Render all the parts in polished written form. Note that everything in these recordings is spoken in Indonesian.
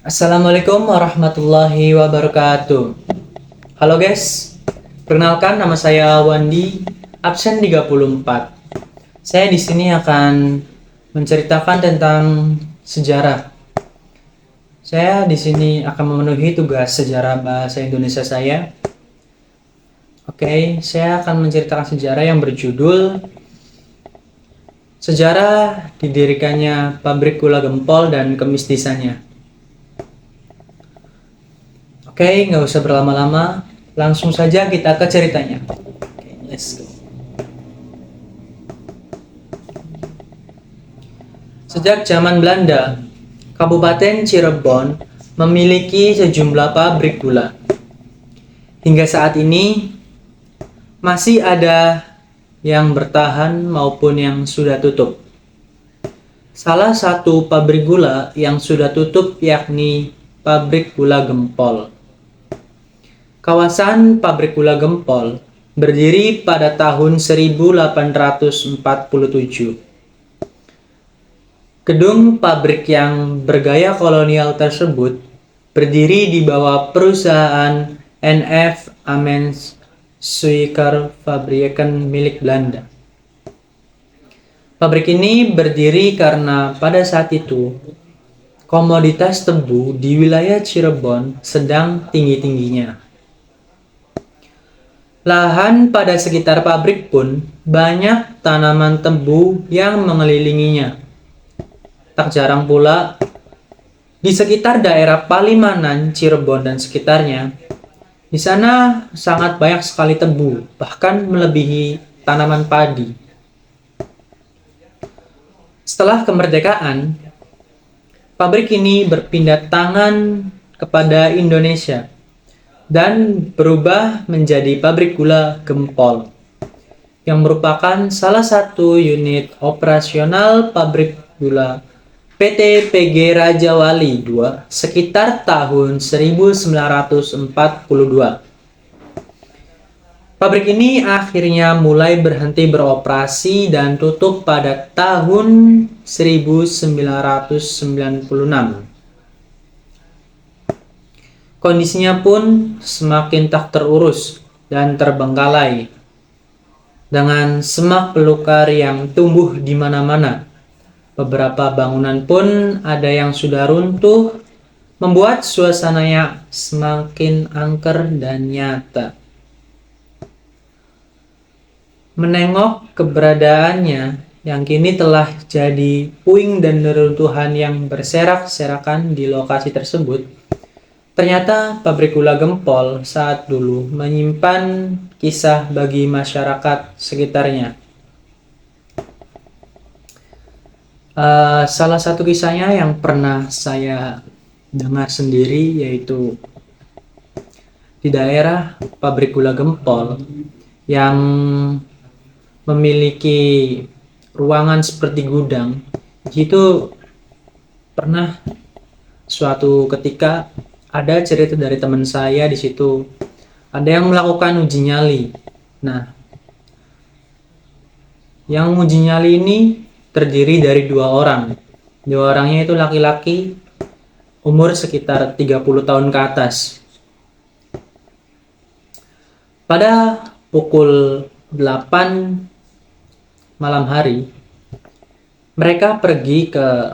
Assalamualaikum warahmatullahi wabarakatuh. Halo guys, perkenalkan nama saya Wandi, absen 34. Saya di sini akan menceritakan tentang sejarah. Saya di sini akan memenuhi tugas sejarah bahasa Indonesia saya. Oke, saya akan menceritakan sejarah yang berjudul Sejarah didirikannya pabrik gula gempol dan kemistisannya. Oke, nggak usah berlama-lama, langsung saja kita ke ceritanya. Oke, let's go. Sejak zaman Belanda, Kabupaten Cirebon memiliki sejumlah pabrik gula. Hingga saat ini, masih ada yang bertahan maupun yang sudah tutup. Salah satu pabrik gula yang sudah tutup yakni pabrik gula Gempol. Kawasan pabrik gula Gempol berdiri pada tahun 1847. Gedung pabrik yang bergaya kolonial tersebut berdiri di bawah perusahaan NF Amens Suiker Fabrieken milik Belanda. Pabrik ini berdiri karena pada saat itu komoditas tebu di wilayah Cirebon sedang tinggi-tingginya. Lahan pada sekitar pabrik pun banyak tanaman tebu yang mengelilinginya. Tak jarang pula di sekitar daerah Palimanan, Cirebon dan sekitarnya, di sana sangat banyak sekali tebu, bahkan melebihi tanaman padi. Setelah kemerdekaan, pabrik ini berpindah tangan kepada Indonesia dan berubah menjadi pabrik gula Gempol, yang merupakan salah satu unit operasional pabrik gula PT PG Raja Wali II sekitar tahun 1942. Pabrik ini akhirnya mulai berhenti beroperasi dan tutup pada tahun 1996. Kondisinya pun semakin tak terurus dan terbengkalai, dengan semak belukar yang tumbuh di mana-mana. Beberapa bangunan pun ada yang sudah runtuh, membuat suasananya semakin angker dan nyata. Menengok keberadaannya yang kini telah jadi puing dan reruntuhan yang berserak-serakan di lokasi tersebut, ternyata pabrik gula Gempol saat dulu menyimpan kisah bagi masyarakat sekitarnya. Salah satu kisahnya yang pernah saya dengar sendiri yaitu di daerah pabrik gula Gempol yang memiliki ruangan seperti gudang. Itu pernah suatu ketika ada cerita dari teman saya di situ, ada yang melakukan uji nyali. Nah, yang uji nyali ini terdiri dari dua orang. Dua orangnya itu laki-laki, umur sekitar 30 tahun ke atas. Pada pukul 8 malam hari, mereka pergi ke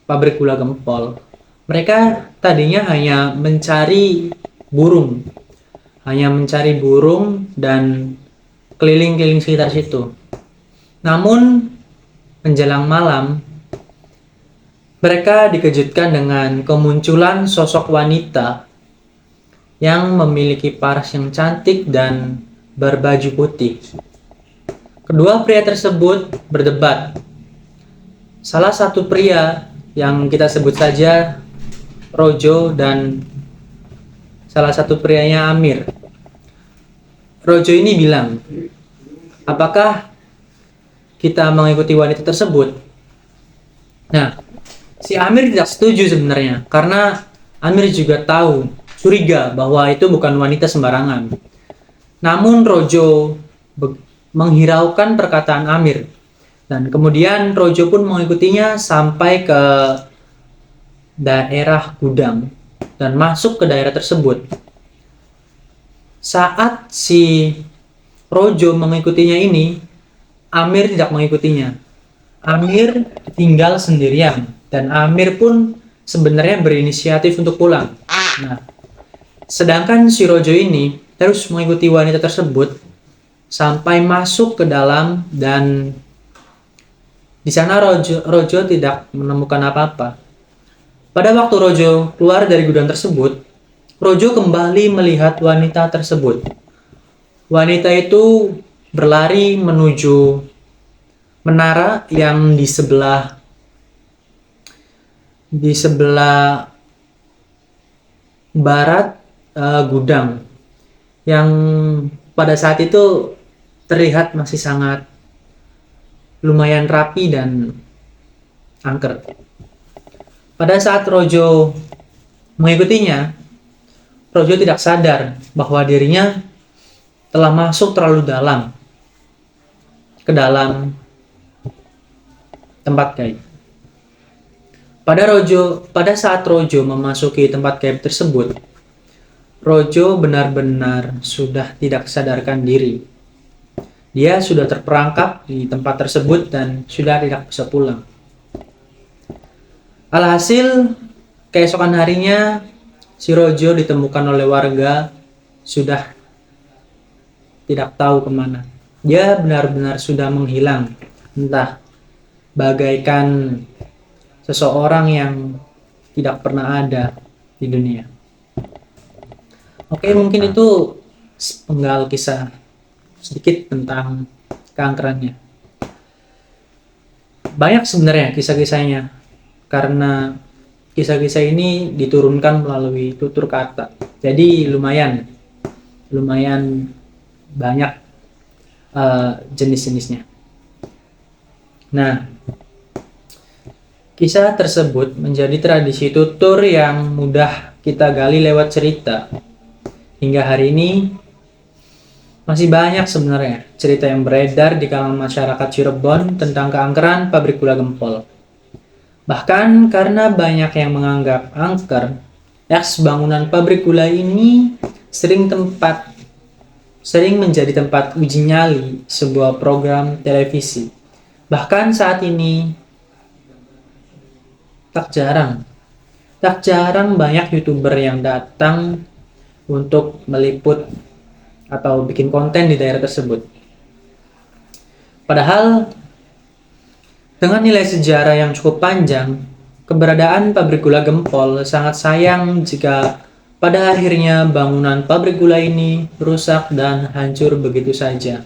pabrik gula Gempol. Mereka tadinya hanya mencari burung. Dan keliling-keliling sekitar situ. Namun menjelang malam, mereka dikejutkan dengan kemunculan sosok wanita yang memiliki paras yang cantik dan berbaju putih. Kedua pria tersebut berdebat. Salah satu pria yang kita sebut saja Rojo dan salah satu prianya Amir. Rojo ini bilang, "Apakah kita mengikuti wanita tersebut?" Nah, si Amir tidak setuju sebenarnya, karena Amir juga tahu, curiga bahwa itu bukan wanita sembarangan. Namun Rojo menghiraukan perkataan Amir, dan kemudian Rojo pun mengikutinya sampai ke daerah gudang dan masuk ke daerah tersebut. Saat si Rojo mengikutinya ini, Amir tidak mengikutinya. Amir tinggal sendirian dan Amir pun sebenarnya berinisiatif untuk pulang. Nah, sedangkan si Rojo ini terus mengikuti wanita tersebut sampai masuk ke dalam, dan di sana Rojo tidak menemukan apa-apa. Pada waktu Rojo keluar dari gudang tersebut, Rojo kembali melihat wanita tersebut. Wanita itu berlari menuju menara yang di sebelah barat gudang, yang pada saat itu terlihat masih sangat lumayan rapi dan angker. Pada saat Rojo mengikutinya, Rojo tidak sadar bahwa dirinya telah masuk terlalu dalam ke dalam tempat gaib. Pada saat Rojo memasuki tempat gaib tersebut, Rojo benar-benar sudah tidak sadarkan diri. Dia sudah terperangkap di tempat tersebut dan sudah tidak bisa pulang. Alhasil, keesokan harinya, si Rojo ditemukan oleh warga sudah tidak tahu kemana. Dia benar-benar sudah menghilang, entah bagaikan seseorang yang tidak pernah ada di dunia. Oke, mungkin itu penggal kisah sedikit tentang keangkerannya. Banyak sebenarnya kisah-kisahnya, karena kisah-kisah ini diturunkan melalui tutur kata. Jadi lumayan banyak jenis-jenisnya. Nah, kisah tersebut menjadi tradisi tutur yang mudah kita gali lewat cerita. Hingga hari ini masih banyak sebenarnya cerita yang beredar di kalangan masyarakat Cirebon tentang keangkeran pabrik gula Gempol. Bahkan karena banyak yang menganggap angker, bangunan pabrik gula ini sering menjadi tempat uji nyali sebuah program televisi. Bahkan saat ini tak jarang banyak YouTuber yang datang untuk meliput atau bikin konten di daerah tersebut. Padahal dengan nilai sejarah yang cukup panjang, keberadaan pabrik gula Gempol sangat sayang jika pada akhirnya bangunan pabrik gula ini rusak dan hancur begitu saja.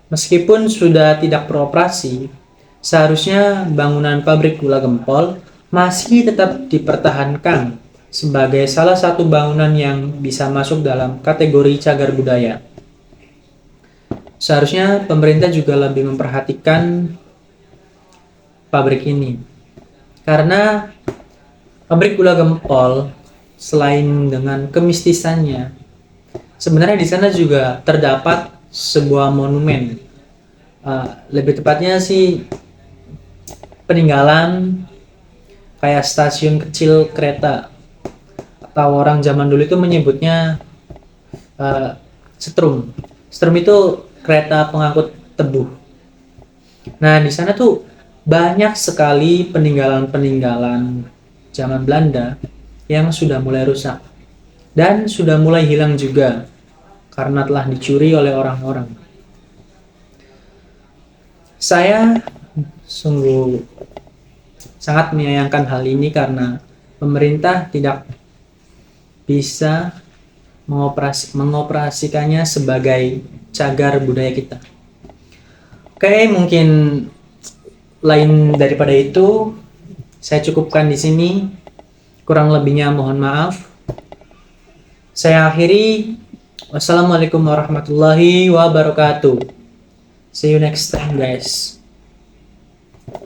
Meskipun sudah tidak beroperasi, seharusnya bangunan pabrik gula Gempol masih tetap dipertahankan sebagai salah satu bangunan yang bisa masuk dalam kategori cagar budaya. Seharusnya pemerintah juga lebih memperhatikan pabrik ini, karena pabrik gula Gempol selain dengan kemistisannya, sebenarnya di sana juga terdapat sebuah monumen. Lebih tepatnya sih peninggalan kayak stasiun kecil kereta, atau orang zaman dulu itu menyebutnya setrum. Setrum itu kereta pengangkut tebu. Nah, di sana tuh banyak sekali peninggalan-peninggalan zaman Belanda yang sudah mulai rusak dan sudah mulai hilang juga karena telah dicuri oleh orang-orang. Saya sungguh sangat menyayangkan hal ini karena pemerintah tidak bisa mengoperasikannya sebagai cagar budaya kita. Oke, mungkin lain daripada itu saya cukupkan di sini. Kurang lebihnya mohon maaf. Saya akhiri. Wassalamualaikum warahmatullahi wabarakatuh. See you next time, guys.